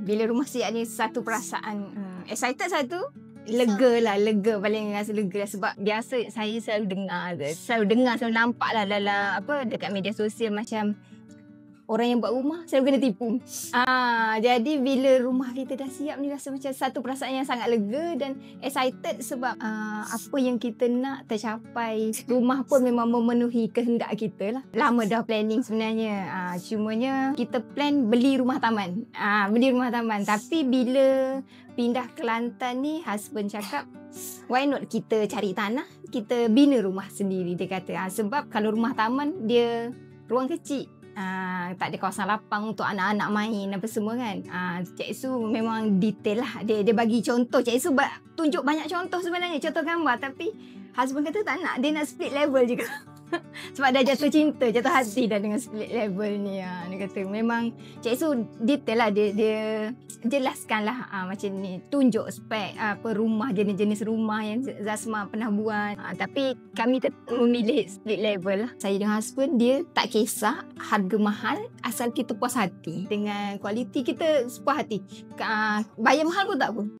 Bila rumah siap ni satu perasaan excited satu, lega paling rasa lega sebab biasa saya selalu selalu nampak lah dalam dekat media sosial macam orang yang buat rumah selalu kena tipu. Jadi bila rumah kita dah siap ni rasa macam satu perasaan yang sangat lega dan excited sebab apa yang kita nak tercapai. Rumah pun memang memenuhi kehendak kita lah. Lama dah planning sebenarnya. Cumanya kita plan beli rumah taman. Tapi bila pindah ke Kelantan ni, husband cakap, why not kita cari tanah, kita bina rumah sendiri, dia kata. Sebab kalau rumah taman, dia ruang kecil. Tak ada kawasan lapang untuk anak-anak main apa semua kan. Cik Su memang detail lah. Dia bagi contoh. Cik Su tunjuk banyak contoh sebenarnya, contoh gambar. Tapi husband kata tak nak, dia nak split level juga. Sebab dah jatuh cinta, jatuh hati dah dengan split level ni. Dia kata memang Cik Su detail lah. Dia jelaskan lah macam ni. Tunjuk spek rumah, jenis-jenis rumah yang Zasma pernah buat. Tapi kami tetap memilih split level lah. Saya dengan husband, dia tak kisah harga mahal asal kita puas hati. Dengan kualiti kita puas hati. Bayar mahal pun tak apa.